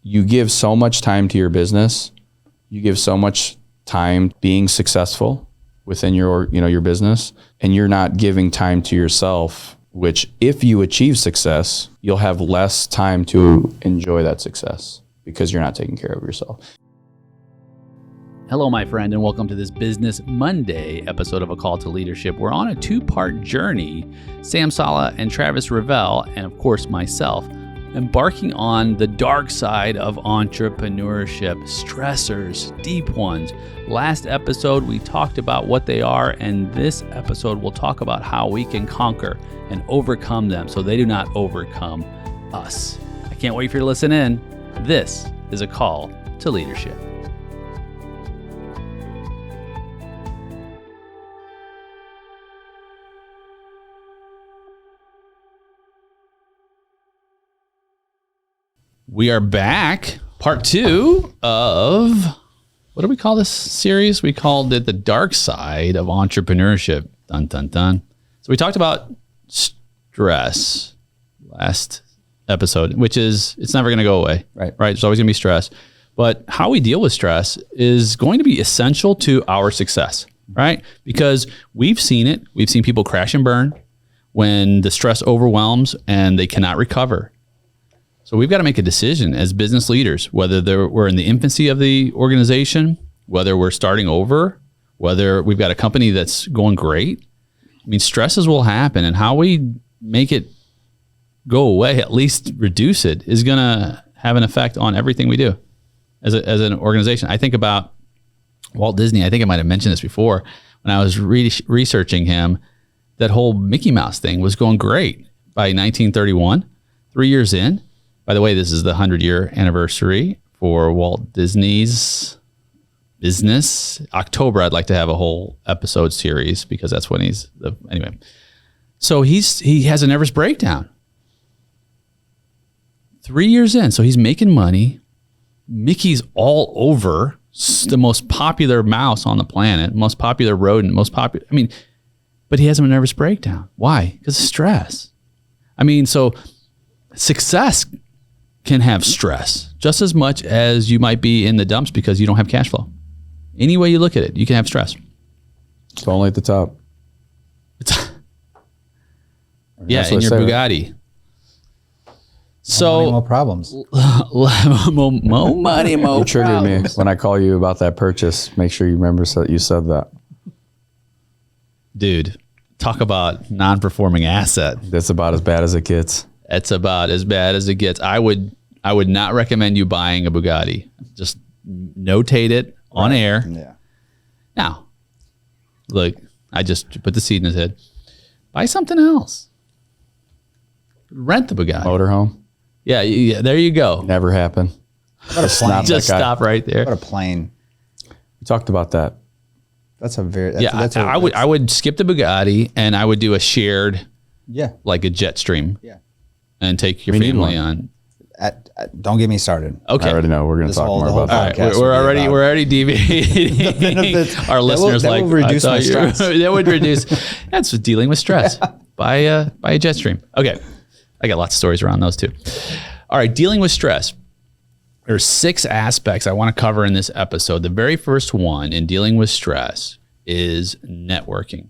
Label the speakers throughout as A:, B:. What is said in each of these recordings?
A: you give so much time to your business, you give so much time being successful within your business, and you're not giving time to yourself, which if you achieve success, you'll have less time to enjoy that success because you're not taking care of yourself.
B: Hello, my friend, and welcome to this Business Monday episode of A Call to Leadership. We're on a two-part journey, Sam Salah and Travis Revelle, and of course myself, embarking on the dark side of entrepreneurship, stressors, deep ones. Last episode, we talked about what they are, and this episode, we'll talk about how we can conquer and overcome them so they do not overcome us. I can't wait for you to listen in. This is A Call to Leadership. We are back, part two of, what do we call this series? We called it The Dark Side of Entrepreneurship. Dun, dun, dun. So we talked about stress last episode, which is, it's never going to go away, right? There's always going to be stress. But how we deal with stress is going to be essential to our success, right? Because we've seen it. We've seen people crash and burn when the stress overwhelms and they cannot recover. So we've got to make a decision as business leaders, whether we're in the infancy of the organization, whether we're starting over, whether we've got a company that's going great. I mean, stresses will happen, and how we make it go away, at least reduce it, is going to have an effect on everything we do as an organization. I think about Walt Disney. I think I might have mentioned this before. When I was researching him, that whole Mickey Mouse thing was going great by 1931, 3 years in. By the way, this is the 100-year anniversary for Walt Disney's business. October, I'd like to have a whole episode series because that's when anyway. So he has a nervous breakdown. 3 years in, so he's making money. Mickey's all over, the most popular mouse on the planet, most popular rodent, but he has a nervous breakdown. Why? Because of stress. So success can have stress just as much as you might be in the dumps because you don't have cash flow. Any way you look at it, you can have stress.
A: It's only at the top.
B: Yeah, in your Bugatti.
C: So more problems.
B: More money, more
A: You triggered me when I call you about that purchase. Make sure you remember you said that.
B: Dude, talk about non-performing asset.
A: That's about as bad as it gets.
B: It's about as bad as it gets. I would not recommend you buying a Bugatti. Just notate it on air.
C: Yeah.
B: Now, look, I just put the seed in his head. Buy something else. Rent the Bugatti.
A: Motorhome.
B: Yeah, there you go.
A: Never happened.
C: Just
B: stop right there.
C: What a plane.
A: We talked about that.
B: I would skip the Bugatti and I would do a shared, like a jet stream.
C: Yeah.
B: And take your family on.
C: Don't get me started.
A: Okay. I already know. We're going to talk more about that.
B: Right, we're already deviating. Our listeners
C: that would reduce my stress.
B: That would reduce. That's dealing with stress. Buy a jet stream. Okay. I got lots of stories around those too. All right. Dealing with stress. There's 6 aspects I want to cover in this episode. The very first one in dealing with stress is networking.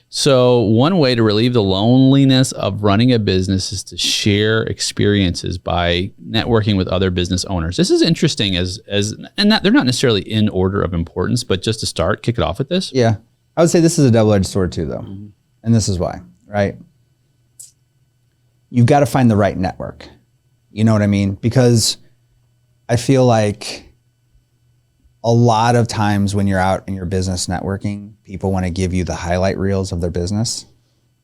B: So one way to relieve the loneliness of running a business is to share experiences by networking with other business owners. This is interesting and they're not necessarily in order of importance, but just to kick it off with this.
C: Yeah. I would say this is a double-edged sword too, though. Mm-hmm. And this is why, right? You've got to find the right network. You know what I mean? Because I feel like a lot of times when you're out in your business networking, people want to give you the highlight reels of their business,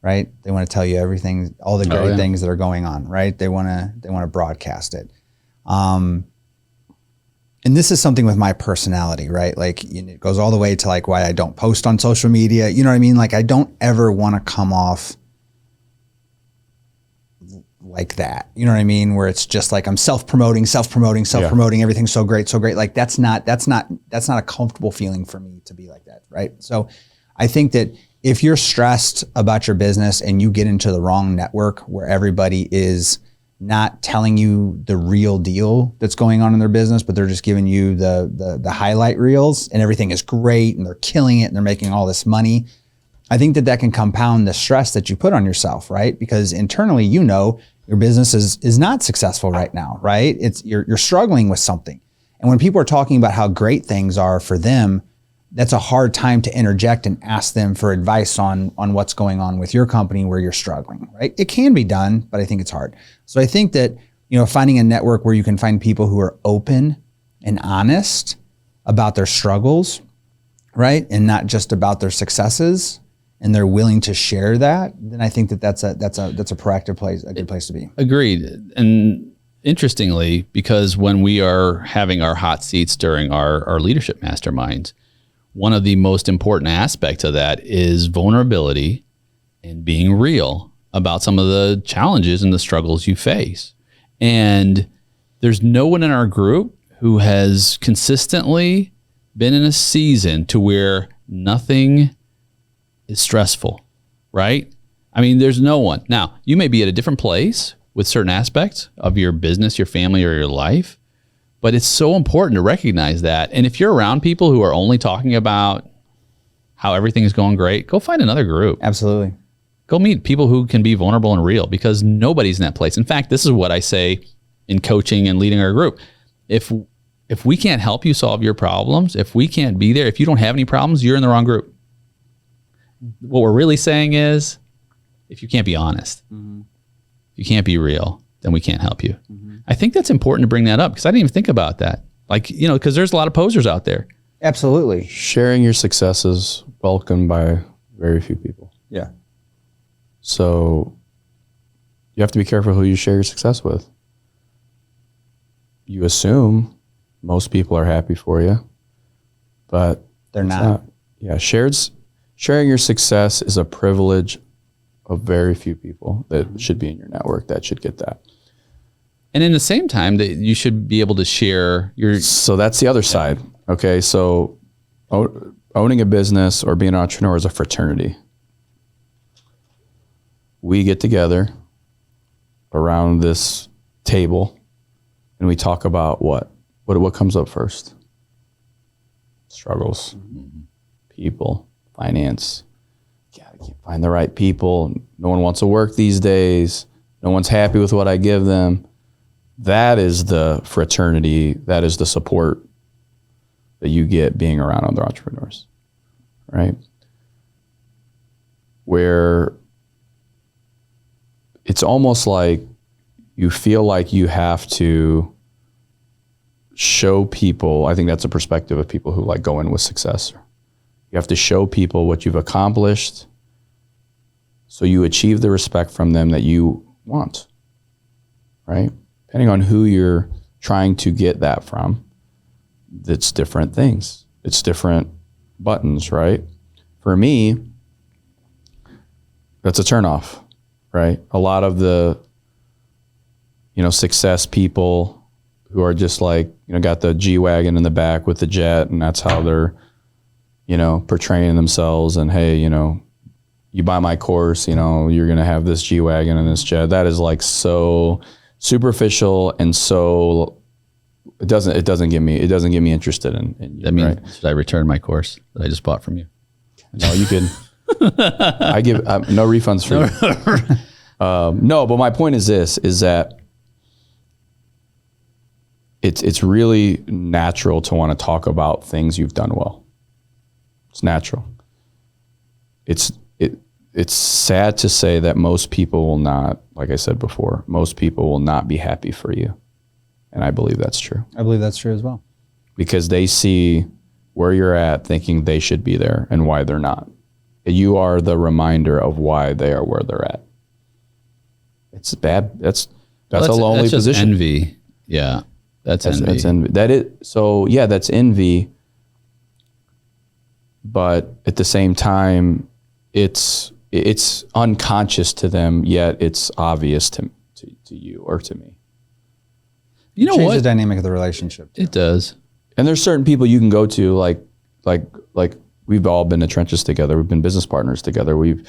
C: right? They want to tell you everything, all the great things that are going on, right? They want to broadcast it. And this is something with my personality, right? Like it goes all the way to like why I don't post on social media. You know what I mean? Like I don't ever want to come off like that. You know what I mean? Where it's just like I'm self-promoting, everything's so great. Like that's not a comfortable feeling for me to be like that, right? So I think that if you're stressed about your business and you get into the wrong network where everybody is not telling you the real deal that's going on in their business, but they're just giving you the highlight reels and everything is great and they're killing it and they're making all this money. I think that can compound the stress that you put on yourself, right? Because internally, your business is not successful right now, right? You're struggling with something. And when people are talking about how great things are for them, that's a hard time to interject and ask them for advice on what's going on with your company where you're struggling, right? It can be done, but I think it's hard. So I think that, finding a network where you can find people who are open and honest about their struggles, right? And not just about their successes, and they're willing to share that, then I think that's a proactive place, a good place to be.
B: Agreed. And interestingly, because when we are having our hot seats during our leadership masterminds, one of the most important aspects of that is vulnerability and being real about some of the challenges and the struggles you face. And there's no one in our group who has consistently been in a season to where nothing is stressful, right? I mean, there's no one. Now, you may be at a different place with certain aspects of your business, your family, or your life, but it's so important to recognize that. And if you're around people who are only talking about how everything is going great, go find another group.
C: Absolutely.
B: Go meet people who can be vulnerable and real, because nobody's in that place. In fact, this is what I say in coaching and leading our group. If we can't help you solve your problems, if we can't be there, if you don't have any problems, you're in the wrong group. What we're really saying is, if you can't be honest, if you can't be real, then we can't help you. I think that's important to bring that up, because I didn't even think about that. Like, because there's a lot of posers out there.
C: Absolutely.
A: Sharing your success is welcomed by very few people.
C: Yeah.
A: So you have to be careful who you share your success with. You assume most people are happy for you, but
C: they're not.
A: Yeah, sharing your success is a privilege of very few people that should be in your network that should get that.
B: And in the same time, that you should be able to share your...
A: So that's the other side. Okay, so owning a business or being an entrepreneur is a fraternity. We get together around this table and we talk about what comes up first? Struggles, people, finance. I can't find the right people. No one wants to work these days. No one's happy with what I give them. That is the fraternity. That is the support that you get being around other entrepreneurs, right? Where it's almost like you feel like you have to show people. I think that's a perspective of people who like go in with success. You have to show people what you've accomplished so you achieve the respect from them that you want, right? Depending on who you're trying to get that from, it's different things. It's different buttons, right? For me, that's a turnoff, right? A lot of the, success people who are just like, got the G-Wagon in the back with the jet, and that's how they're, portraying themselves. And hey, you buy my course, you're going to have this G-Wagon and this jet. That is like so superficial, and so it doesn't get me interested in you.
B: That means, right? Should I return my course that I just bought from you?
A: No, you can. I give no refunds for you. No, but my point is this: is that it's really natural to want to talk about things you've done well. It's natural. It's sad to say that most people will not, like I said before, most people will not be happy for you. And I believe that's true.
C: I believe that's true as well.
A: Because they see where you're at thinking they should be there and why they're not. You are the reminder of why they are where they're at. It's bad. That's a lonely
B: just
A: position.
B: Envy. Yeah. That's envy.
A: That's envy. That's envy. But at the same time, it's unconscious to them, yet it's obvious to you or to me.
B: You know what?
C: The dynamic of the relationship.
B: It does.
A: And there's certain people you can go to, like we've all been in the trenches together. We've been business partners together. We've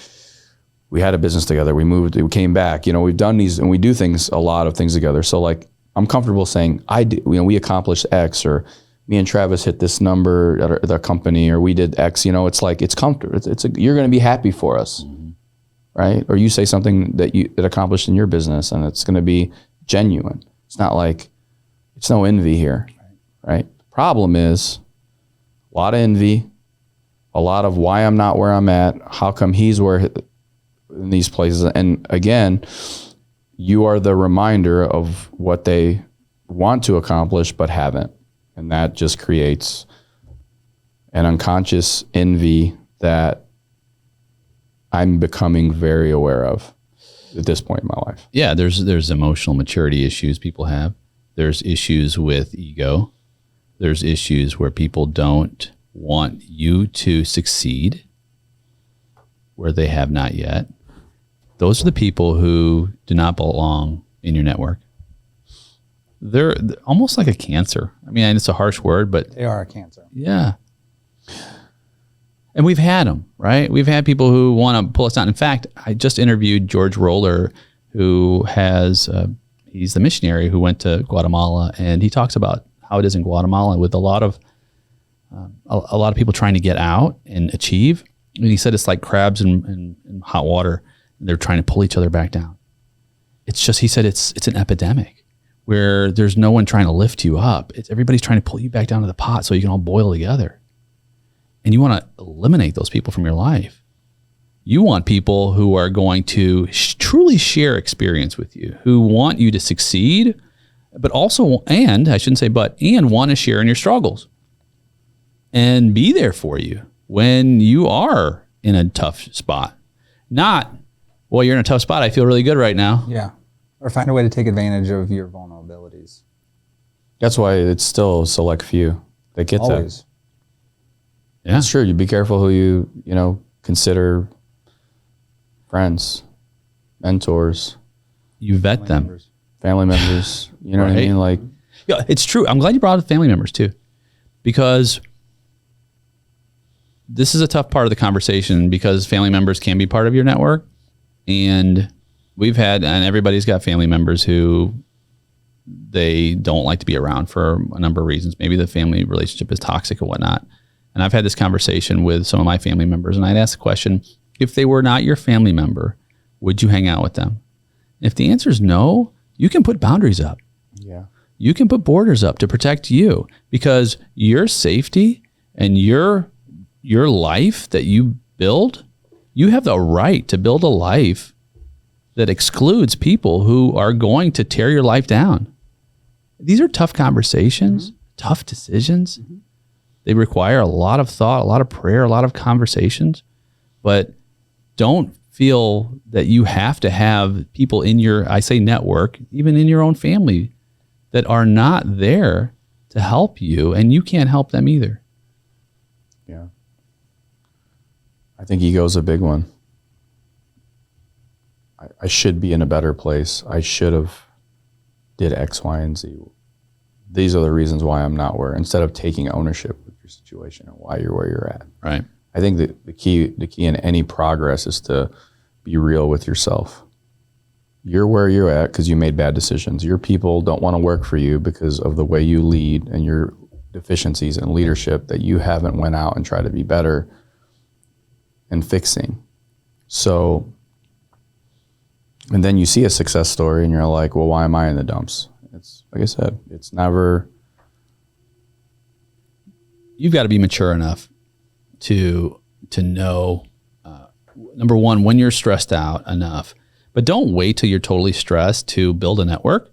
A: we had a business together. We moved, we came back, we've done these and we do a lot of things together. So like, I'm comfortable saying we accomplished X, or me and Travis hit this number at the company, or we did X, it's like, it's comfortable. You're going to be happy for us. Right? Or you say something that accomplished in your business and it's going to be genuine. It's not like, it's no envy here. Right? The problem is a lot of envy, a lot of why I'm not where I'm at. How come he's where in these places? And again, you are the reminder of what they want to accomplish but haven't. And that just creates an unconscious envy that I'm becoming very aware of at this point in my life.
B: Yeah, there's emotional maturity issues people have. There's issues with ego. There's issues where people don't want you to succeed where they have not yet. Those are the people who do not belong in your network. They're almost like a cancer. I mean, it's a harsh word, but
C: They are a cancer.
B: yeah. And we've had them, right? We've had people who want to pull us down. In fact, I just interviewed George Roller, who he's the missionary who went to Guatemala, and he talks about how it is in Guatemala with a lot of people trying to get out and achieve. And he said it's like crabs in hot water. They're trying to pull each other back down. It's just, he said it's an epidemic where there's no one trying to lift you up. Everybody's trying to pull you back down to the pot so you can all boil together. And you want to eliminate those people from your life. You want people who are going to truly share experience with you, who want you to succeed, but also, and want to share in your struggles and be there for you when you are in a tough spot. Not, well, you're in a tough spot. I feel really good right now.
C: Yeah. Or find a way to take advantage of your vulnerabilities.
A: That's why it's still a select few that get
C: Always.
A: that.
B: Yeah.
A: It's true. You be careful who you consider friends, mentors,
B: You vet them.
A: family members. You know what I
B: Right.
A: mean? Like,
B: Yeah, it's true. I'm glad you brought up family members too, because this is a tough part of the conversation because family members can be part of your network. And and everybody's got family members who they don't like to be around for a number of reasons. Maybe the family relationship is toxic or whatnot. And I've had this conversation with some of my family members, and I'd ask the question, if they were not your family member, would you hang out with them? If the answer is no, you can put boundaries up.
A: yeah,
B: You can put borders up to protect you, because your safety and your life that you build, you have the right to build a life that excludes people who are going to tear your life down. These are tough conversations, tough decisions. They require a lot of thought, a lot of prayer, a lot of conversations, but don't feel that you have to have people in your, I say network, even in your own family, that are not there to help you, and you can't help them either.
A: yeah. I think ego is a big one. I should be in a better place. I should have did X, Y, and Z. These are the reasons why I'm not where, instead of taking ownership of your situation and why you're where you're at.
B: Right.
A: I think that the key in any progress is to be real with yourself. You're where you're at because you made bad decisions. Your people don't want to work for you because of the way you lead and your deficiencies in leadership that you haven't went out and tried to be better and fixing. So, and then you see a success story and you're like, well, why am I in the dumps? It's like I said, it's never.
B: You've got to be mature enough to know, number one, when you're stressed out enough, but don't wait till you're totally stressed to build a network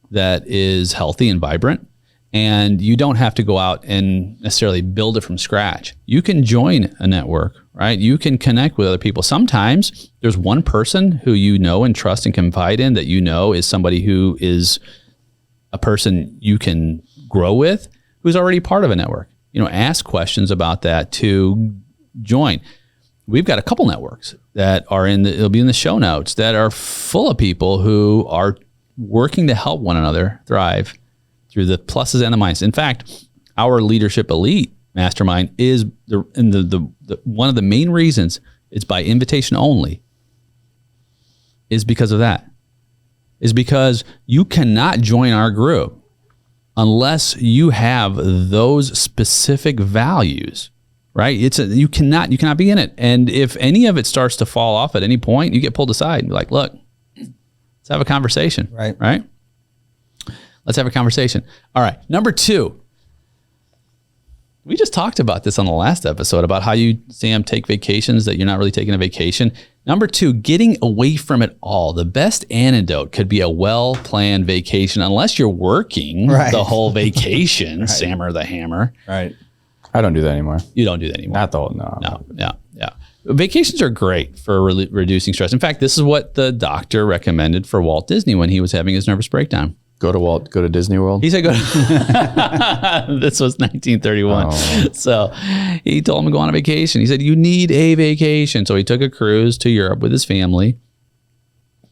B: that is healthy and vibrant. And you don't have to go out and necessarily build it from scratch. You can join a network, right? You can connect with other people. Sometimes there's one person who you know and trust and confide in that you know is somebody who is a person you can grow with, who's already part of a network. Ask questions about that to join. We've got a couple networks that are it'll be in the show notes, that are full of people who are working to help one another thrive through the pluses and the minuses. In fact, our Leadership Elite Mastermind is one of the main reasons it's by invitation only. is because of that. Is because you cannot join our group unless you have those specific values, right? You cannot be in it. And if any of it starts to fall off at any point, you get pulled aside and be like, look, let's have a conversation. Right? Let's have a conversation. All right. Number 2. We just talked about this on the last episode about how you, Sam, take vacations that you're not really taking a vacation. Number 2, getting away from it all. The best antidote could be a well-planned vacation, unless you're working the whole vacation, Sammer the hammer.
C: Right.
A: I don't do that anymore.
B: You don't do that anymore.
A: Not the whole, no.
B: Yeah. Vacations are great for reducing stress. In fact, this is what the doctor recommended for Walt Disney when he was having his nervous breakdown.
A: Go to Disney World.
B: He said, go to, this was 1931. Oh. So he told him to go on a vacation. He said, you need a vacation. So he took a cruise to Europe with his family.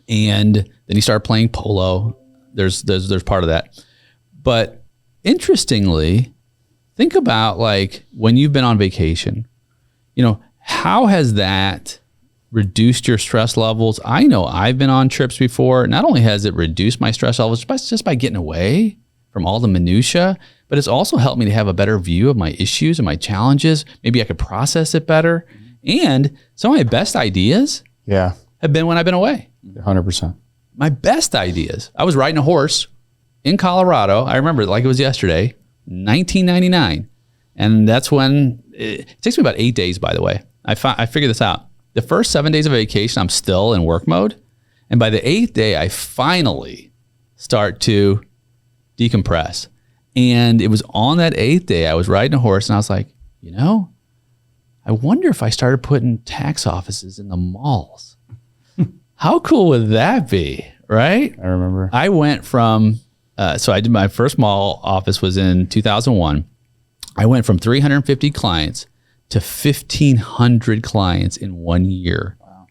B: And then he started playing polo. There's part of that. But interestingly, think about like when you've been on vacation, how has that reduced your stress levels? I know I've been on trips before. Not only has it reduced my stress levels just by getting away from all the minutia, but it's also helped me to have a better view of my issues and my challenges. Maybe I could process it better. And some of my best ideas have been when I've been away.
A: 100%.
B: My best ideas. I was riding a horse in Colorado. I remember it like it was yesterday, 1999. And that's when, it takes me about 8 days, by the way. I figured this out. The first 7 days of vacation, I'm still in work mode. And by the 8th day, I finally start to decompress. And it was on that 8th day, I was riding a horse and I was like, I wonder if I started putting tax offices in the malls. How cool would that be, right?
A: I remember.
B: I went from, so I did my first mall office was in 2001. I went from 350 clients to 1,500 clients in 1 year.
C: Wow.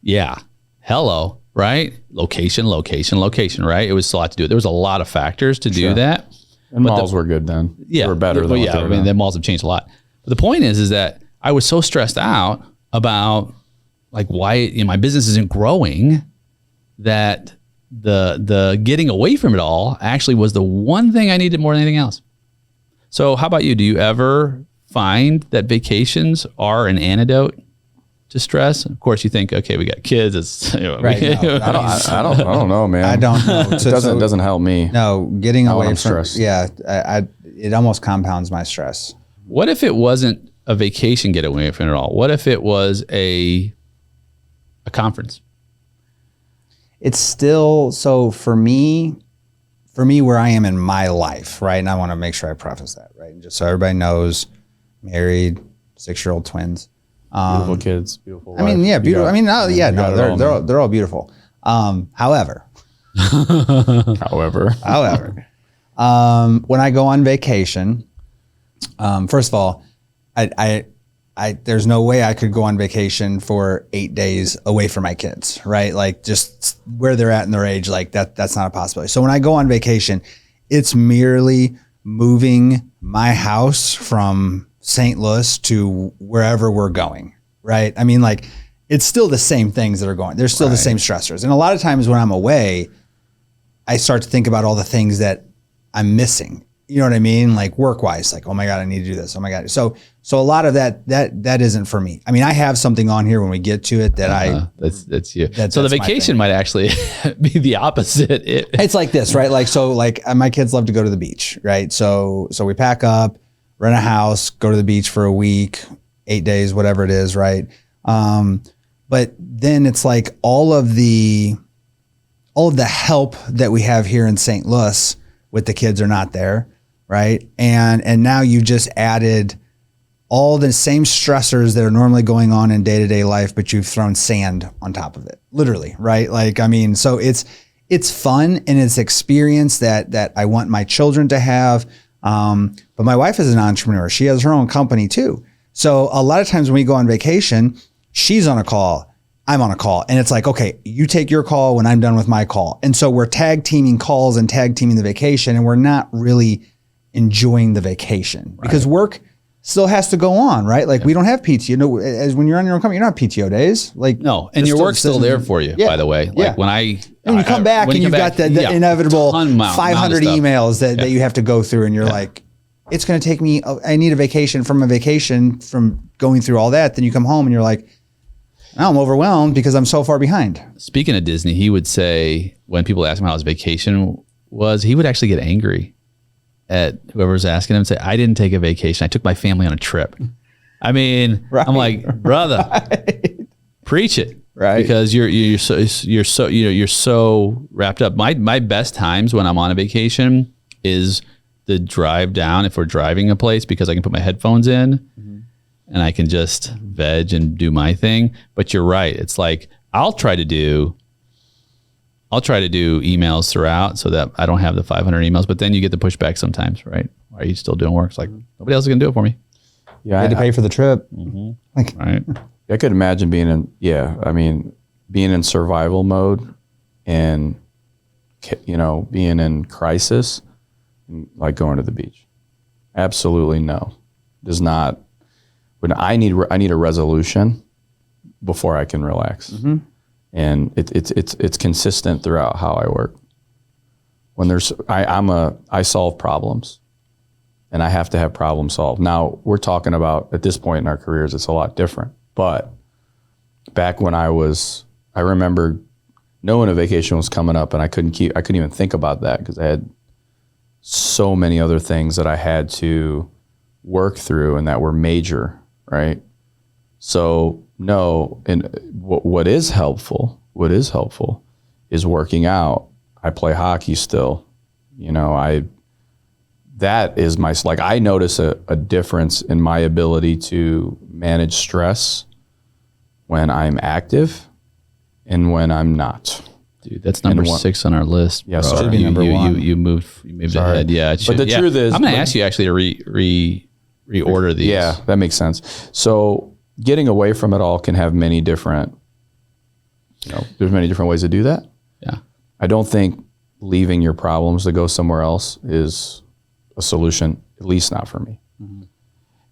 B: Yeah. Hello, right? Location, right? It was a lot to do. There was a lot of factors to do that.
A: And malls were good then.
B: Yeah.
A: They were better than what they are now.
B: The malls have changed a lot. But the point is that I was so stressed out about like why my business isn't growing that the getting away from it all actually was the one thing I needed more than anything else. So how about you? Do you ever find that vacations are an antidote to stress? Of course, you think, okay, we got kids. It's,
C: Right.
A: I don't know, man.
C: I don't know.
A: It doesn't help me.
C: No, getting away from
A: stressed.
C: it almost compounds my stress.
B: What if it wasn't a vacation getaway from it all? What if it was a conference?
C: It's still, so for me where I am in my life, right? And I want to make sure I preface that, right? And just so everybody knows, married, 6-year-old twins.
A: Beautiful kids, beautiful wife.
C: I mean, yeah, beautiful. They're all beautiful. However, when I go on vacation, first of all, I there's no way I could go on vacation for 8 days away from my kids, right? Like just where they're at in their age, like that's not a possibility. So when I go on vacation, it's merely moving my house from St. Louis to wherever we're going, right? I mean, like it's still the same things that are going. There's still the same stressors. And a lot of times when I'm away, I start to think about all the things that I'm missing. You know what I mean? Like work-wise, like, oh my God, I need to do this. Oh my God. So a lot of that isn't for me. I mean, I have something on here when we get to it that
B: that's you. So the vacation might actually be the opposite.
C: It's like this, right? Like, so like my kids love to go to the beach, right? So we pack up, rent a house, go to the beach for a week, 8 days, whatever it is, right? But then it's like all of the help that we have here in St. Louis with the kids are not there, right? And now you just added all the same stressors that are normally going on in day-to-day life, but you've thrown sand on top of it, literally, right? Like, I mean, so it's fun and it's experience that I want my children to have. But my wife is an entrepreneur. She has her own company too. So a lot of times when we go on vacation, she's on a call, I'm on a call. And it's like, okay, you take your call when I'm done with my call. And so we're tag teaming calls and tag teaming the vacation, and we're not really enjoying the vacation because work still has to go on, right? Like we don't have PTO. As when you're on your own company, you're not PTO days. Like
B: no, and your work's still there for you. By the way, like when and
C: you come back and you've got the inevitable 500 emails that you have to go through, and you're like, it's going to take me. I need a vacation from going through all that. Then you come home and you're like, now I'm overwhelmed because I'm so far behind.
B: Speaking of Disney, he would say when people ask him how his vacation was, he would actually get angry at whoever was asking him and say, I didn't take a vacation. I took my family on a trip. I mean, I'm like, brother, preach it. Right. Because you're so wrapped up. My best times when I'm on a vacation is the drive down if we're driving a place, because I can put my headphones in and I can just veg and do my thing. But you're right. It's like I'll try to do emails throughout so that I don't have the 500 emails, but then you get the pushback sometimes, right? Why are you still doing work? It's like, nobody else is going to do it for me.
C: Yeah. I had to pay for the trip.
B: Right.
A: I could imagine being in survival mode and, being in crisis, like going to the beach. Absolutely no. Does not. When I need a resolution before I can relax. And it's consistent throughout how I work. When I solve problems, and I have to have problem solved. Now we're talking about at this point in our careers, it's a lot different. But back when I remember knowing a vacation was coming up, and I couldn't even think about that because I had so many other things that I had to work through and that were major, right? So no, and what is helpful is working out. I play hockey still. That is I notice a difference in my ability to manage stress when I'm active and when I'm not.
B: Dude, that's number 6 on our list.
A: Yeah,
C: should be number 1.
B: You moved ahead. Yeah,
A: but the truth is,
B: I'm going to ask you actually to reorder these.
A: Yeah, that makes sense. So getting away from it all can have many different, there's many different ways to do that.
B: Yeah.
A: I don't think leaving your problems to go somewhere else is a solution, at least not for me.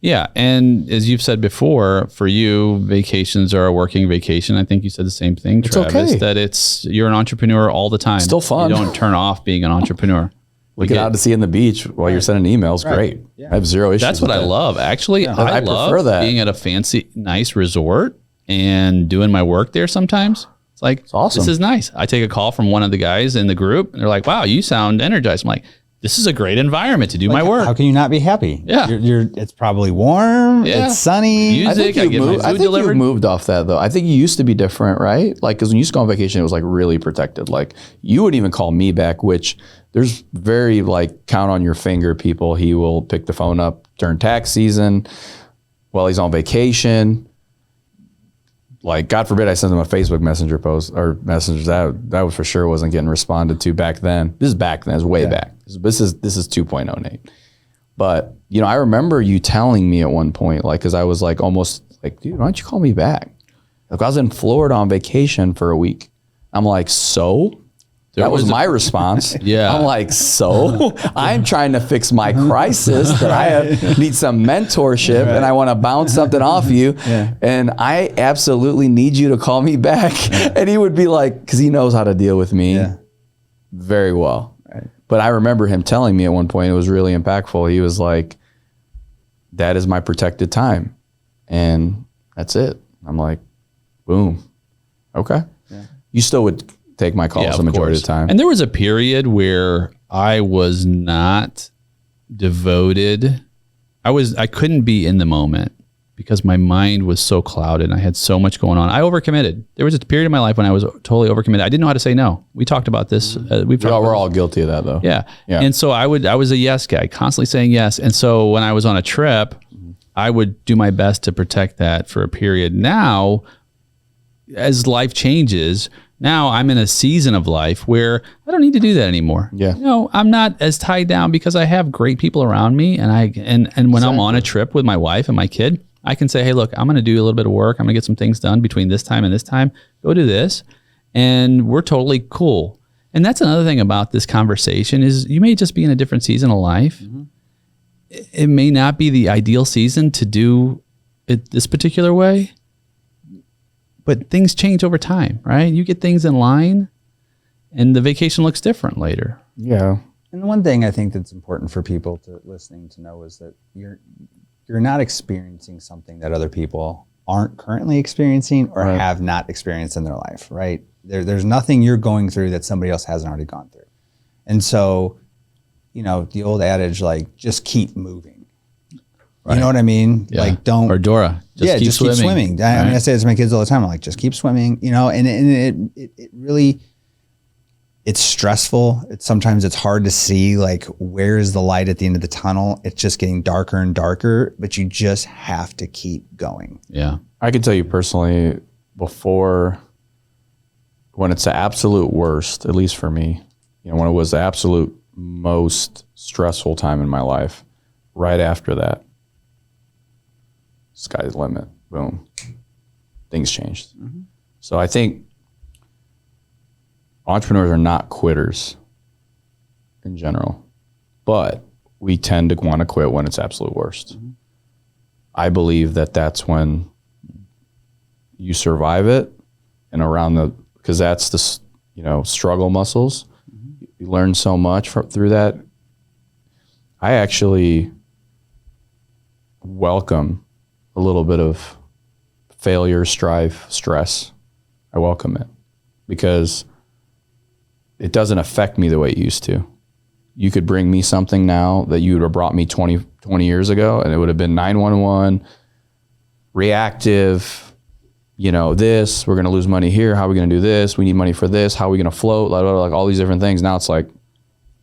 B: Yeah. And as you've said before, for you, vacations are a working vacation. I think you said the same thing, Travis,
A: okay.
B: that you're an entrepreneur all the time.
A: Still fun.
B: You don't turn off being an entrepreneur.
A: Get out to see in the beach while you're sending emails. Right. Great. Yeah. I have zero issues.
B: That's what I love. Actually, I love prefer that. Being at a fancy, nice resort and doing my work there sometimes. It's awesome. This is nice. I take a call from one of the guys in the group and they're like, wow, you sound energized. I'm like, this is a great environment to do my work.
C: How can you not be happy?
B: Yeah.
C: It's probably warm. Yeah. It's sunny.
B: Music,
A: I think you moved off that though. I think you used to be different, right? Like, because when you used to go on vacation, it was like really protected. Like you would even call me back, which there's very count on your finger people. He will pick the phone up during tax season while he's on vacation. Like, God forbid I send him a Facebook Messenger post or message that was for sure wasn't getting responded to back then. This is back then. It's way back. This is 2.0, Nate. But, I remember you telling me at one point, because I was almost dude, why don't you call me back? I was in Florida on vacation for a week. I'm like, so? That was my response.
B: Yeah.
A: I'm like, so? I'm trying to fix my crisis that I need some mentorship and I want to bounce something off you. Yeah. And I absolutely need you to call me back. Yeah. And he would be like, because he knows how to deal with me very well. Right. But I remember him telling me at one point, it was really impactful. He was like, that is my protected time. And that's it. I'm like, boom. Okay. Yeah. You still would take my calls the majority of the time.
B: And there was a period where I was not devoted. I couldn't be in the moment because my mind was so clouded and I had so much going on. I overcommitted. There was a period in my life when I was totally overcommitted. I didn't know how to say no. We talked about this.
A: We're all guilty of that though.
B: Yeah. And so I was a yes guy, constantly saying yes. And so when I was on a trip, I would do my best to protect that for a period. Now, as life changes, now I'm in a season of life where I don't need to do that anymore.
A: Yeah.
B: I'm not as tied down because I have great people around me. And when I'm on a trip with my wife and my kid, I can say, hey, look, I'm going to do a little bit of work. I'm going to get some things done between this time and this time. Go do this. And we're totally cool. And that's another thing about this conversation is you may just be in a different season of life. it may not be the ideal season to do it this particular way, but things change over time, right? You get things in line and the vacation looks different later.
A: Yeah.
C: And the one thing I think that's important for people to listening to know is that you're not experiencing something that other people aren't currently experiencing or have not experienced in their life, right? There's nothing you're going through that somebody else hasn't already gone through. And so, you know, the old adage, like, just keep moving. Right. You know what I mean?
B: Yeah.
C: Like, don't.
B: Or Dora, just keep swimming.
C: I mean, I say it to my kids all the time. I'm like, just keep swimming, you know, and it really, it's stressful. Sometimes it's hard to see, like, where is the light at the end of the tunnel? It's just getting darker and darker, but you just have to keep going.
B: Yeah.
A: I can tell you personally, before, when it's the absolute worst, at least for me, you know, when it was the absolute most stressful time in my life, right after that, sky's the limit, boom, things changed. Mm-hmm. So I think entrepreneurs are not quitters in general, but we tend to want to quit when it's absolute worst. Mm-hmm. I believe that that's when you survive it, and because that's the, you know, struggle muscles. Mm-hmm. You learn so much through that. I actually welcome a little bit of failure, strife, stress. I welcome it because it doesn't affect me the way it used to. You could bring me something now that you would have brought me 20 years ago, and it would have been 911, reactive, you know, this, we're going to lose money here. How are we going to do this? We need money for this. How are we going to float? Like all these different things. Now it's like,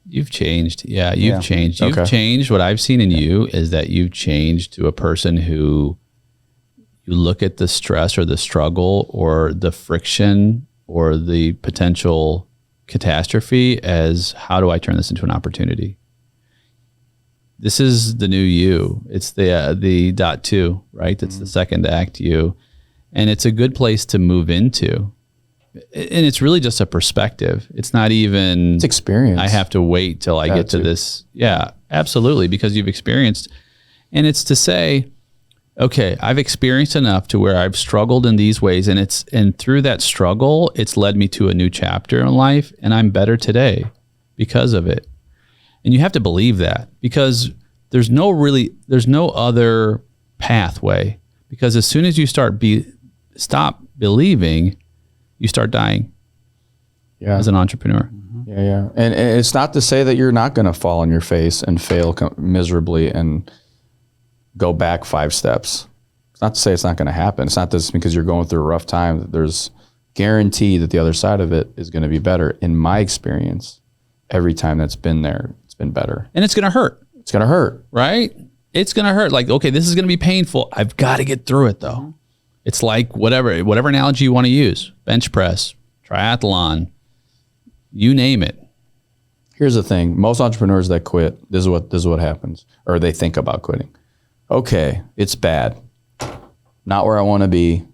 B: you've changed. Yeah, you've changed. You've
A: Okay.
B: changed. What I've seen in you is that you've changed to a person who you look at the stress or the struggle or the friction or the potential catastrophe as, how do I turn this into an opportunity? This is the new you. It's the dot two, right? It's the second act you. And it's a good place to move into. And it's really just a perspective. It's not even,
A: it's experience.
B: I have to wait till I get to this. Yeah, absolutely. Because you've experienced, and it's to say, okay, I've experienced enough to where I've struggled in these ways, and through that struggle, it's led me to a new chapter in life, and I'm better today because of it. And you have to believe that, because there's no other pathway, because as soon as you stop believing, you start dying as an entrepreneur.
A: Yeah. And it's not to say that you're not going to fall on your face and fail miserably and go back 5 steps. It's not to say it's not going to happen. It's not just because you're going through a rough time that there's guarantee that the other side of it is going to be better. In my experience, every time that's been there, it's been better.
B: And it's going to hurt.
A: It's going to hurt.
B: Right? It's going to hurt. Like, okay, this is going to be painful. I've got to get through it though. It's like whatever analogy you want to use, bench press, triathlon, you name it.
A: Here's the thing. Most entrepreneurs that quit, this is what happens, or they think about quitting. Okay, it's bad. Not where I want to be.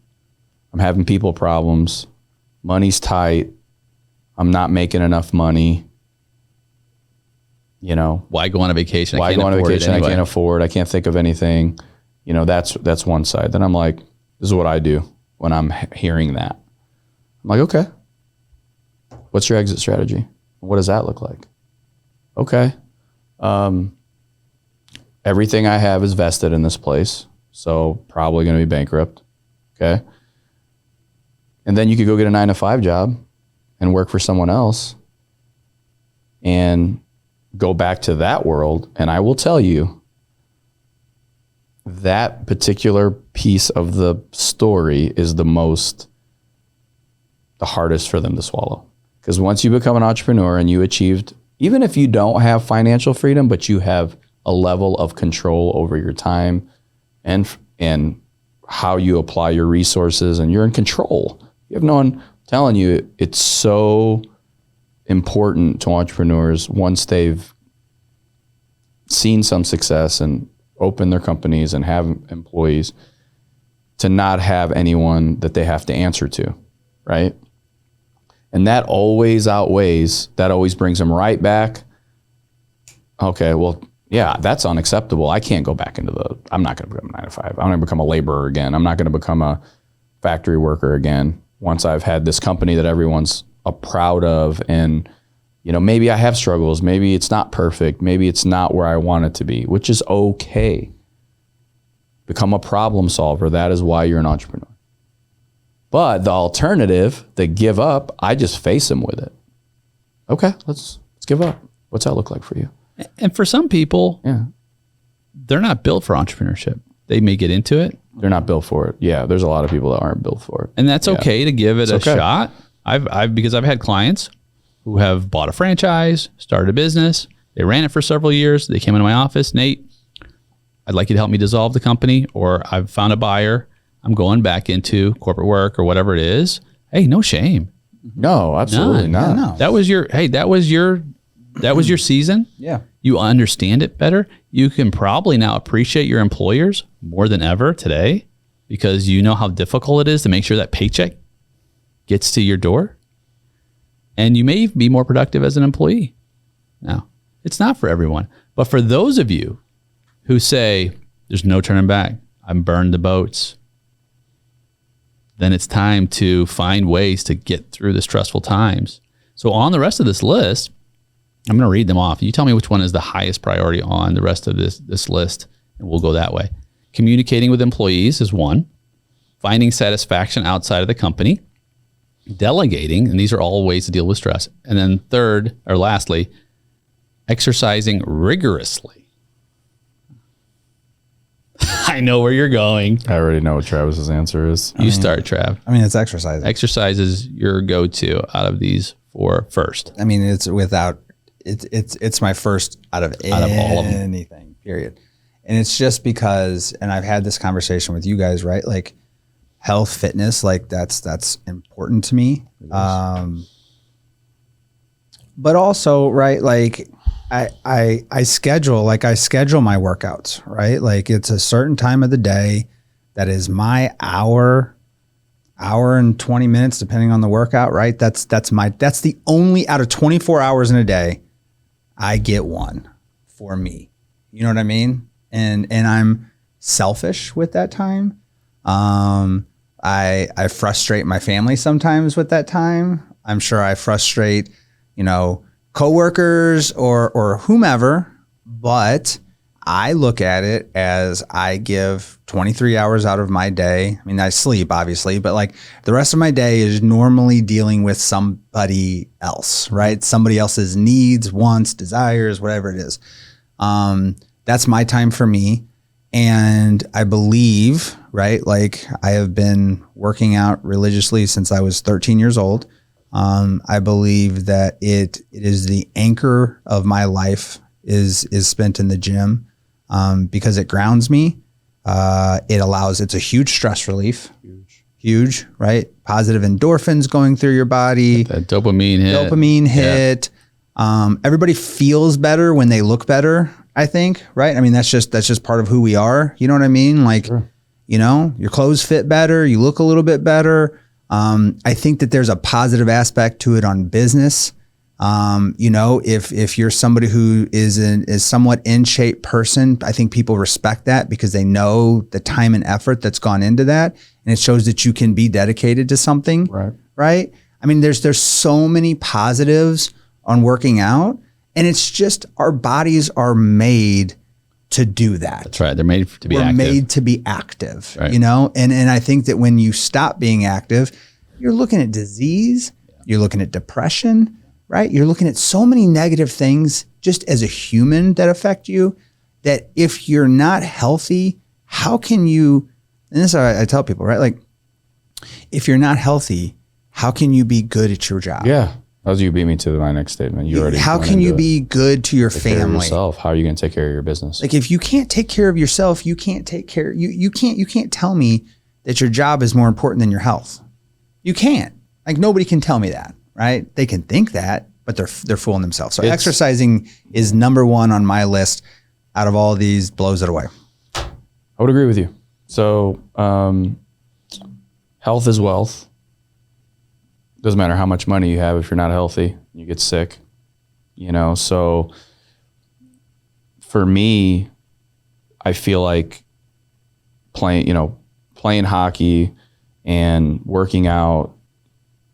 A: I'm having people problems. Money's tight. I'm not making enough money. You know,
B: Why go on a vacation?
A: why go on a vacation?
B: Anyway.
A: I can't afford. I can't think of anything. You know, that's one side. Then I'm like, this is what I do when I'm hearing that. I'm like, okay, what's your exit strategy? What does that look like? Okay. Everything I have is vested in this place, so probably going to be bankrupt. Okay. And then you could go get a 9-to-5 job and work for someone else and go back to that world. And I will tell you, that particular piece of the story is the hardest for them to swallow. Because once you become an entrepreneur and you achieved, even if you don't have financial freedom, but you have a level of control over your time and how you apply your resources, and you're in control. You have no one telling you. It's so important to entrepreneurs, once they've seen some success and open their companies and have employees, to not have anyone that they have to answer to, right? And that always brings them right back. Okay, well, yeah, that's unacceptable. I can't go back I'm not going to become a 9 to 5. I'm going to become a laborer again. I'm not going to become a factory worker again. Once I've had this company that everyone's proud of, and, maybe I have struggles. Maybe it's not perfect. Maybe it's not where I want it to be, which is okay. Become a problem solver. That is why you're an entrepreneur. But the alternative, the give up, I just face them with it. Okay, let's give up. What's that look like for you?
B: And for some people,
A: Yeah.
B: they're not built for entrepreneurship. They may get into it.
A: They're not built for it. Yeah, there's a lot of people that aren't built for it.
B: And that's okay to give it
A: It's
B: a
A: okay.
B: shot. Because I've had clients who have bought a franchise, started a business. They ran it for several years. They came into my office, Nate, I'd like you to help me dissolve the company, or I've found a buyer. I'm going back into corporate work or whatever it is. Hey, no shame.
A: No, absolutely not.
C: No.
B: That was your season.
C: Yeah.
B: You understand it better. You can probably now appreciate your employers more than ever today because you know how difficult it is to make sure that paycheck gets to your door. And you may be more productive as an employee. Now, it's not for everyone. But for those of you who say, there's no turning back, I'm burned the boats, then it's time to find ways to get through the stressful times. So on the rest of this list, I'm going to read them off. You tell me which one is the highest priority on the rest of this list, and we'll go that way. Communicating with employees is one. Finding satisfaction outside of the company. Delegating, and these are all ways to deal with stress. And then third, or lastly, exercising rigorously. I know where you're going.
A: I already know what Travis's answer is.
B: You start, Trav.
C: I mean, it's exercising.
B: Exercise is your go-to out of these four first.
C: I mean, it's my first out of
B: all of them.
C: anything, period. And it's just because, and I've had this conversation with you guys, right? Like health, fitness, like that's important to me. But also, right, like I schedule my workouts, right? Like it's a certain time of the day that is my hour and 20 minutes, depending on the workout, right? That's the only out of 24 hours in a day, I get one for me. You know what I mean? And I'm selfish with that time. I frustrate my family sometimes with that time. I'm sure I frustrate, coworkers or whomever, but I look at it as I give 23 hours out of my day. I mean, I sleep obviously, but like the rest of my day is normally dealing with somebody else, right? Somebody else's needs, wants, desires, whatever it is. That's my time for me. And I believe, right? Like I have been working out religiously since I was 13 years old. I believe that it is the anchor of my life is spent in the gym, because it grounds me. It's a huge stress relief. Huge, right? Positive endorphins going through your body.
B: That dopamine hit.
C: Everybody feels better when they look better, I think, right? I mean, that's just part of who we are. You know what I mean? Like,
A: Sure.
C: Your clothes fit better. You look a little bit better. I think that there's a positive aspect to it on business. If you're somebody who is somewhat in shape person, I think people respect that because they know the time and effort that's gone into that. And it shows that you can be dedicated to something. Right. I mean, there's so many positives on working out, and it's just our bodies are made to do that.
B: That's right. They're made to be
C: We're
B: active.
C: made to be active,
B: Right.
C: And I think that when you stop being active, you're looking at disease, you're looking at depression, right? You're looking at so many negative things just as a human that affect you, that if you're not healthy, how can you, and this is how I tell people, right? Like if you're not healthy, how can you be good at your job?
A: Yeah. That was you beat me to my next statement. You already.
C: How
A: went
C: can you
A: into
C: be good to your
A: take care of
C: family?
A: yourself? How are you going to take care of your business?
C: Like if you can't take care of yourself, you can't take care. You can't tell me that your job is more important than your health. You can't. Like nobody can tell me that, right? They can think that, but they're fooling themselves. So exercising is number one on my list. Out of all these, blows it away.
A: I would agree with you. So, health is wealth. Doesn't matter how much money you have if you're not healthy, you get sick. So for me, I feel like playing hockey and working out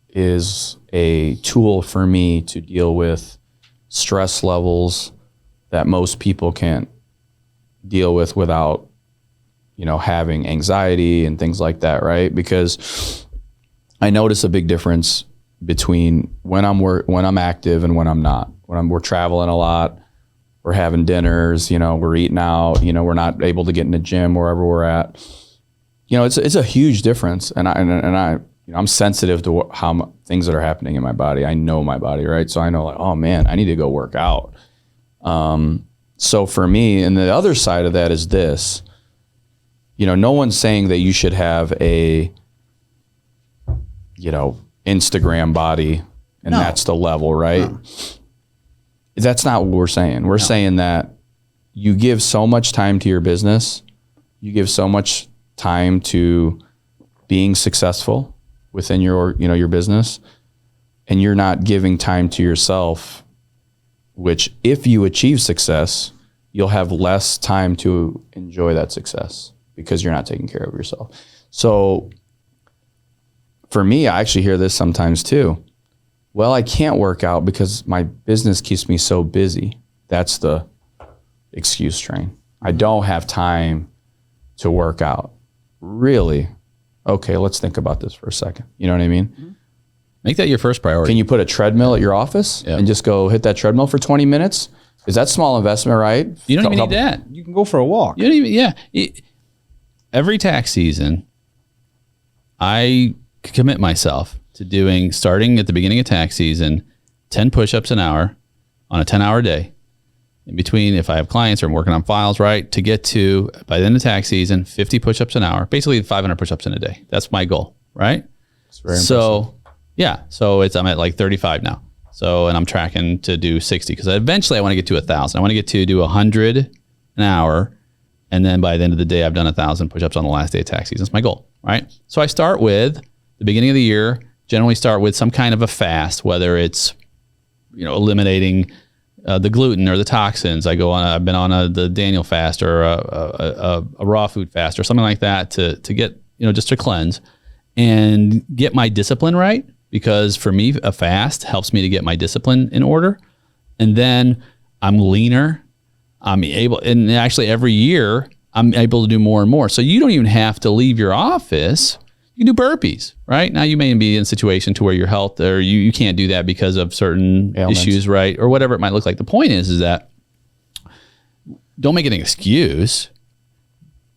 A: is a tool for me to deal with stress levels that most people can't deal with without, having anxiety and things like that, right? Because I notice a big difference between when I'm active and when I'm not. We're traveling a lot, we're having dinners, we're eating out, we're not able to get in the gym wherever we're at. It's a huge difference, and I'm sensitive to how things that are happening in my body. I know my body, right? So I know, like, oh man, I need to go work out. So for me, and the other side of that is this. No one's saying that you should have a, Instagram body and that's the level, right? No. That's not what we're saying. We're saying that you give so much time to your business, you give so much time to being successful within your business, and you're not giving time to yourself, which if you achieve success, you'll have less time to enjoy that success because you're not taking care of yourself. So for me, I actually hear this sometimes too. Well, I can't work out because my business keeps me so busy. That's the excuse train. I don't have time to work out. Really? Okay, let's think about this for a second. You know what I mean?
B: Make that your first priority.
A: Can you put a treadmill at your office and just go hit that treadmill for 20 minutes? Is that small investment, right?
B: You don't even need that.
C: You can go for a walk.
B: You don't even, every tax season, I commit myself to doing, starting at the beginning of tax season, 10 push-ups an hour on a 10-hour day. In between, if I have clients or I'm working on files, right, to get to, by the end of tax season, 50 push-ups an hour, basically 500 push-ups in a day. That's my goal, right?
A: It's very impressive.
B: So I'm at like 35 now. So, and I'm tracking to do 60 because eventually I want to get to 1,000. I want to get to do 100 an hour. And then by the end of the day, I've done 1,000 push-ups on the last day of tax season. That's my goal, right? So I start with the beginning of the year, generally start with some kind of a fast, whether it's, eliminating the gluten or the toxins. I've been on the Daniel fast or a raw food fast or something like that to get, just to cleanse and get my discipline right. Because for me, a fast helps me to get my discipline in order. And then I'm leaner. And actually every year I'm able to do more and more. So you don't even have to leave your office. You can do burpees, right? Now you may be in a situation to where your health or you can't do that because of certain issues, right? Or whatever it might look like. The point is that don't make it an excuse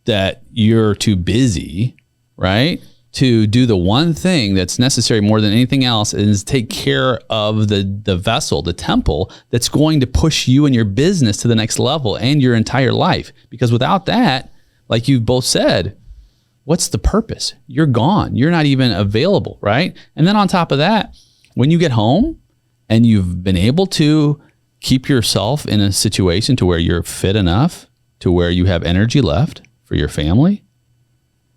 B: that you're too busy, right? To do the one thing that's necessary more than anything else is take care of the vessel, the temple that's going to push you and your business to the next level and your entire life. Because without that, like you both said, what's the purpose? You're gone. You're not even available, right? And then on top of that, when you get home and you've been able to keep yourself in a situation to where you're fit enough to where you have energy left for your family,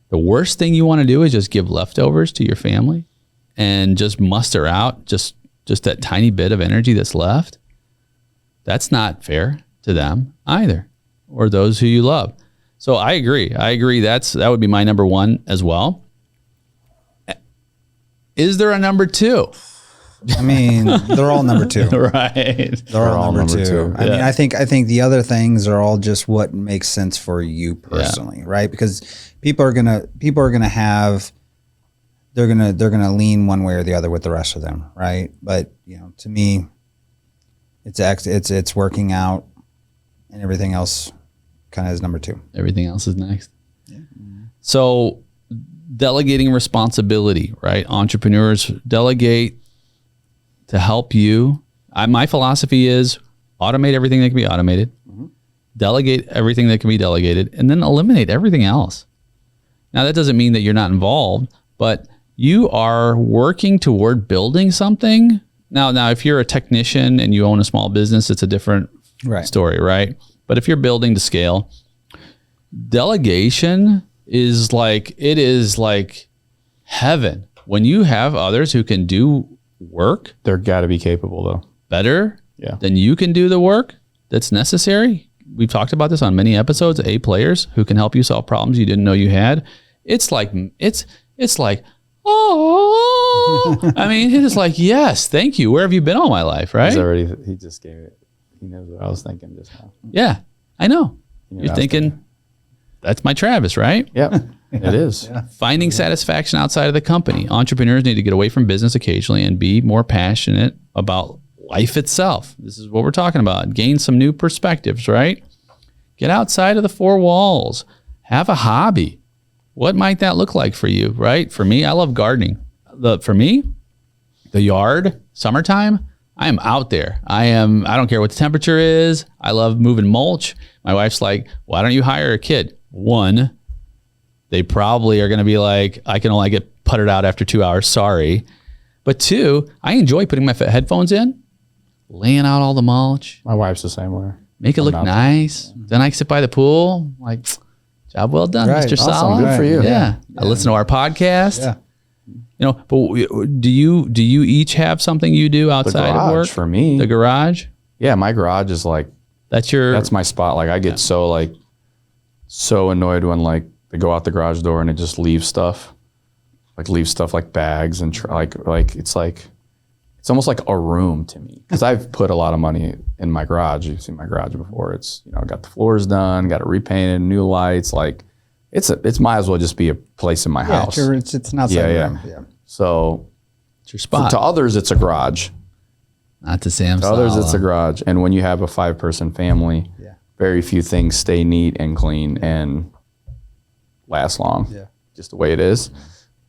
B: the worst thing you want to do is just give leftovers to your family and just muster out just that tiny bit of energy that's left. That's not fair to them either, or those who you love. So I agree. That would be my number one as well. Is there a number two?
C: I mean, they're all number two.
B: Right.
C: They're all number two. I mean, I think the other things are all just what makes sense for you personally, right? Because people are gonna lean one way or the other with the rest of them, right? But to me, it's working out, and everything else kind of is number two.
B: Everything else is next. Yeah. So delegating responsibility, right? Entrepreneurs delegate to help you. My philosophy is automate everything that can be automated, delegate everything that can be delegated, and then eliminate everything else. Now, that doesn't mean that you're not involved, but you are working toward building something. Now, if you're a technician and you own a small business, it's a different story, right? But if you're building to scale, delegation is like heaven. When you have others who can do work,
A: they're got to be capable though.
B: Better than you can do the work that's necessary. we've talked about this on many episodes, A players who can help you solve problems you didn't know you had. It's like, oh, I mean, it's like, yes, thank you. Where have you been all my life, right?
A: He just gave it. He knows what I was thinking just now.
B: Yeah, I know.
A: You know
B: You're thinking, that's my Travis, right?
A: Yep, it is.
B: Finding satisfaction outside of the company. Entrepreneurs need to get away from business occasionally and be more passionate about life itself. This is what we're talking about. Gain some new perspectives, right? Get outside of the four walls. Have a hobby. What might that look like for you, right? For me, I love gardening. For me, the yard, summertime, I am out there. I don't care what the temperature is. I love moving mulch. My wife's like, why don't you hire a kid? One, they probably are going to be like, I can only get putted out after 2 hours. Sorry. But two, I enjoy putting my headphones in, laying out all the mulch.
A: My wife's the same way.
B: Make it look nice. Then I can sit by the pool. Like, job well done,
C: Right.
B: Mr.
C: Awesome.
B: Salah.
A: Good for you.
B: Yeah. I listen to our podcast.
C: Yeah.
B: You know, but do you each have something you do outside of work?
A: For me.
B: The garage?
A: Yeah, my garage is like,
B: That's
A: my spot. Like I get so annoyed when like they go out the garage door and it just leaves stuff like bags and it's almost like a room to me because I've put a lot of money in my garage. You've seen my garage before. It's, got the floors done, got it repainted, new lights. Like it's might as well just be a place in my house.
C: It's an outside room. Yeah.
A: So
B: it's your spot.
A: to others, it's a garage.
B: Not to Sam
A: To others, it's a garage. And when you have a 5-person family, very few things stay neat and clean and last long.
C: Yeah.
A: Just the way it is.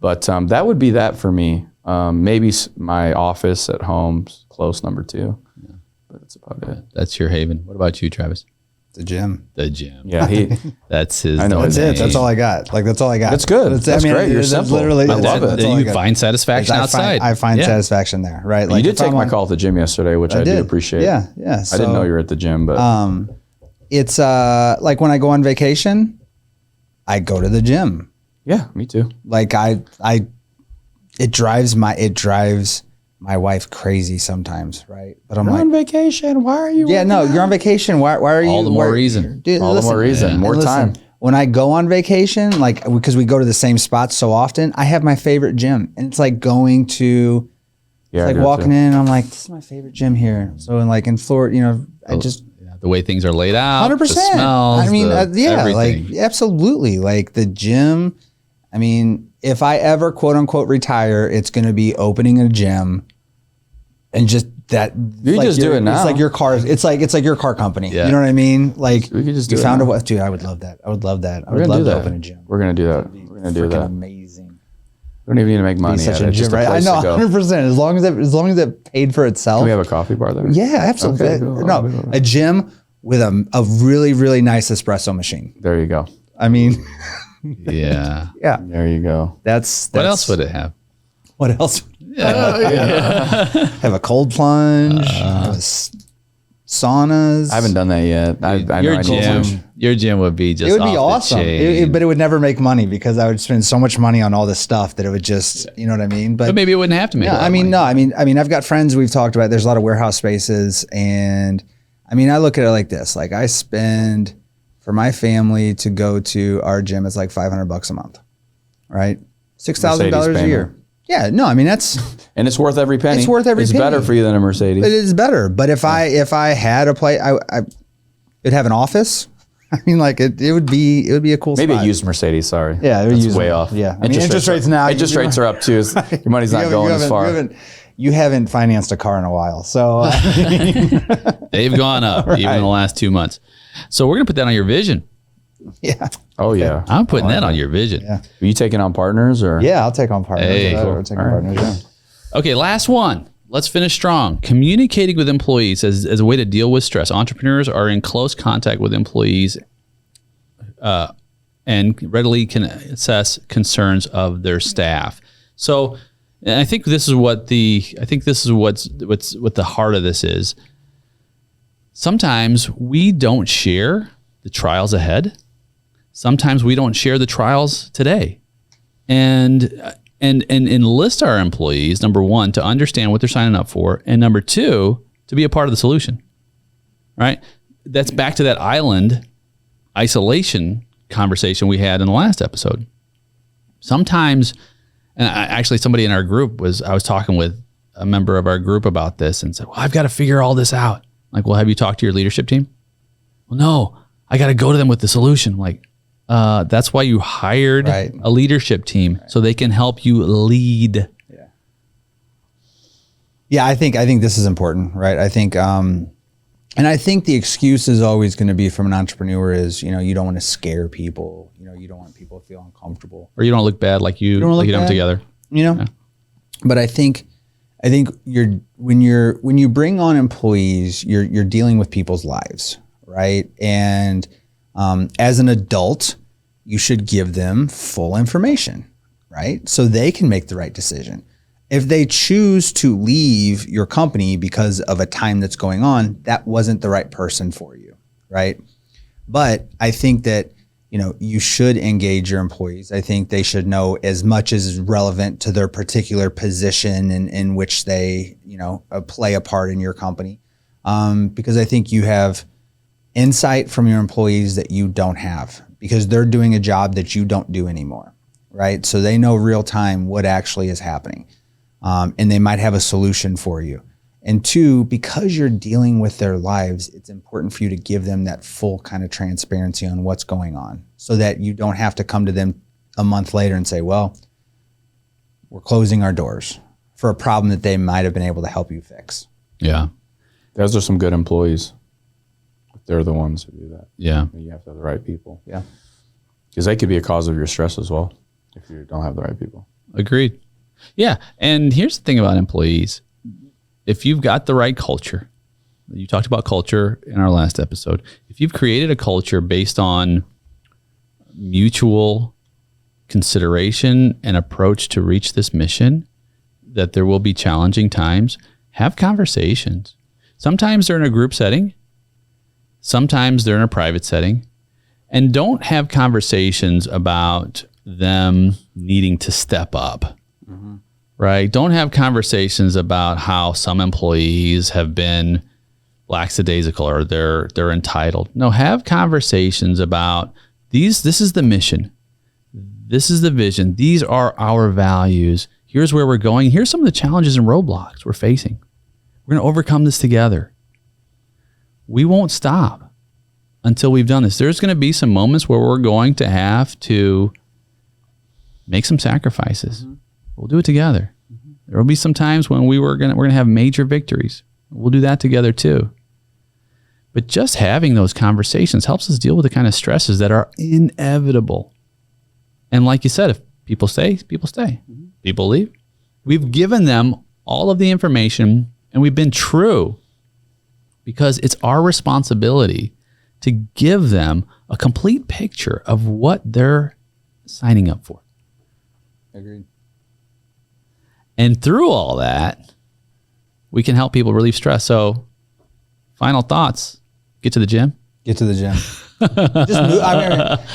A: But that would be that for me. Maybe my office at home's close number 2. Yeah. But that's about it.
B: That's your haven. What about you, Travis?
C: The gym.
B: The gym.
A: Yeah,
B: That's his.
A: I know
C: That's
A: his
C: it. That's all I got. Like that's all I got.
A: That's good. That's great. You're simple.
C: Literally,
A: I love it.
C: that's all
B: Then
C: I
B: you
C: got.
B: find satisfaction outside.
C: I find satisfaction there, right?
A: You did take my call at the gym yesterday, which I do appreciate.
C: Yeah.
A: I didn't know you were at the gym, but
C: It's like when I go on vacation, I go to the gym.
A: yeah, me too.
C: Like it drives my wife crazy sometimes, right? But I'm
A: You're
C: like,
A: on vacation. Why are you?
C: yeah, no, you're on vacation. Why are you?
B: All the more reason.
C: Dude,
A: All the more reason.
C: and
A: More time.
C: When I go on vacation, like because we go to the same spots so often, I have my favorite gym, and it's like going to,
A: Yeah,
C: like walking in. I'm like, this is my favorite gym here. So in Florida, I just
B: The way things are laid out.
C: 100%.
B: The smells.
C: I mean,
B: everything.
C: like absolutely. Like the gym. I mean, if I ever quote unquote retire, it's going to be opening a gym, and just that.
A: You just do it now.
C: It's like your car. It's like your car company.
B: Yeah.
C: You know what I mean? Like
A: We could just do
C: you
A: it
C: found
A: now.
C: a dude. I would love that. I would love that. I
A: We're
C: would
A: gonna
C: love
A: do
C: to
A: that.
C: open a gym.
A: We're gonna do that. We're gonna do
C: Freaking
A: that.
C: amazing.
A: We don't even need to make money.
C: Be such
A: at
C: a
A: it. Just
C: gym, right? I
A: place
C: know,
A: to go.
C: 100%. As long as it paid for itself.
A: Can we have a coffee bar there?
C: Yeah, absolutely.
A: Okay, cool.
C: No, a gym with a really really nice espresso machine.
A: There you go.
C: I mean,
B: Yeah.
C: yeah.
A: There you go.
C: That's
B: What else would it have?
C: What else? Have a cold plunge. Have saunas.
A: I haven't done that yet. I know
B: Your
A: I need to.
B: gym. Your gym would be just.
C: It would be
B: off the
C: awesome,
B: chain.
C: but it would never make money because I would spend so much money on all this stuff that it would just, you know what I mean.
B: But maybe it wouldn't have to make.
C: No,
B: a lot
C: I
B: of
C: mean,
B: money.
C: no, I mean, I've got friends we've talked about. There's a lot of warehouse spaces, and I mean, I look at it like this: like I spend for my family to go to our gym, it's like $500 a month, right? $6,000 a
A: Mercedes
C: year. Yeah, no, I mean that's
A: And it's worth every penny.
C: It's worth every
A: It's
C: penny.
A: better for you than a Mercedes.
C: it is better. But if I had a place, it'd have an office. I mean, like it would be a cool
A: Maybe
C: spot.
A: a used Mercedes. Sorry.
C: Yeah, it would
A: that's
C: use
A: way
C: one.
A: off.
C: Yeah, I mean, interest rates now.
A: Interest rates are up too. Your money's not going as far.
C: You haven't financed a car in a while, so
B: They've gone up even in the last 2 months. So we're gonna put that on your vision.
C: yeah,
A: Oh yeah.
B: I'm putting that on your vision.
C: Yeah.
A: Are you taking on partners or?
C: yeah. I'll take on partners.
B: Hey,
C: I'll
B: cool.
C: take on partners. Yeah.
B: Okay, last one. Let's finish strong. Communicating with employees as a way to deal with stress. Entrepreneurs are in close contact with employees and readily can assess concerns of their staff. So, and I think this is what what the heart of this is. Sometimes we don't share the trials ahead. Sometimes we don't share the trials today. And enlist our employees, number one, to understand what they're signing up for, and number two, to be a part of the solution. Right? that's back to that island isolation conversation we had in the last episode. Sometimes, and actually somebody in our group I was talking with a member of our group about this and said, well, I've got to figure all this out. Like, well, have you talked to your leadership team? Well, no, I got to go to them with the solution. I'm like, that's why you hired a leadership team so they can help you lead.
C: Yeah, I think this is important, right? I think, and I think the excuse is always going to be from an entrepreneur is, you don't want to scare people. You don't want people to feel uncomfortable,
B: or you don't look bad like you don't them together.
C: But I think when you bring on employees, you're dealing with people's lives, right? And as an adult, you should give them full information, right? So they can make the right decision. If they choose to leave your company because of a time that's going on, that wasn't the right person for you, right? But I think that, you should engage your employees. I think they should know as much as is relevant to their particular position in which they, play a part in your company. Because I think you have insight from your employees that you don't have because they're doing a job that you don't do anymore, right? So they know real time what actually is happening. And they might have a solution for you. And two, because you're dealing with their lives, it's important for you to give them that full kind of transparency on what's going on so that you don't have to come to them a month later and say, well, we're closing our doors for a problem that they might have been able to help you fix.
B: Yeah.
A: Those are some good employees. They're the ones who do that.
B: Yeah.
A: You have to have the right people.
C: Yeah.
A: Because they could be a cause of your stress as well if you don't have the right people.
B: Agreed. Yeah. And here's the thing about employees. If you've got the right culture, you talked about culture in our last episode. If you've created a culture based on mutual consideration and approach to reach this mission, that there will be challenging times, have conversations. Sometimes they're in a group setting. Sometimes they're in a private setting. And don't have conversations about them needing to step up. Right? Don't have conversations about how some employees have been lackadaisical or they're entitled. No, have conversations about this is the mission. This is the vision. These are our values. Here's where we're going. Here's some of the challenges and roadblocks we're facing. We're going to overcome this together. We won't stop until we've done this. There's going to be some moments where we're going to have to make some sacrifices. Mm-hmm. We'll do it together. Mm-hmm. There will be some times when we're going to have major victories. We'll do that together too. But just having those conversations helps us deal with the kind of stresses that are inevitable. And like you said, if people stay, people stay. Mm-hmm. People leave. We've given them all of the information and we've been true because it's our responsibility to give them a complete picture of what they're signing up for.
C: Agreed.
B: And through all that, we can help people relieve stress. So, final thoughts. Get to the gym.
C: Get to the gym.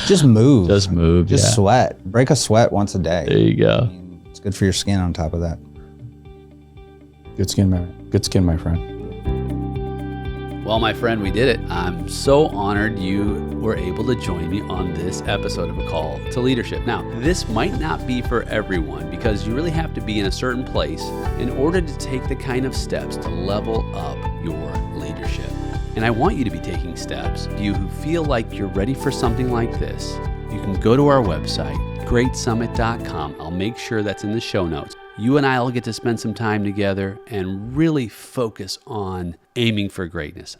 C: Just move.
B: Just move.
C: Just sweat. Break a sweat once a day.
B: There you go.
C: It's good for your skin on top of that.
A: Good skin, my friend.
B: Well, my friend, we did it. I'm so honored you were able to join me on this episode of A Call to Leadership. Now, this might not be for everyone because you really have to be in a certain place in order to take the kind of steps to level up your leadership. And I want you to be taking steps. You who feel like you're ready for something like this, you can go to our website, greatsummit.com. I'll make sure that's in the show notes. You and I will get to spend some time together and really focus on aiming for greatness.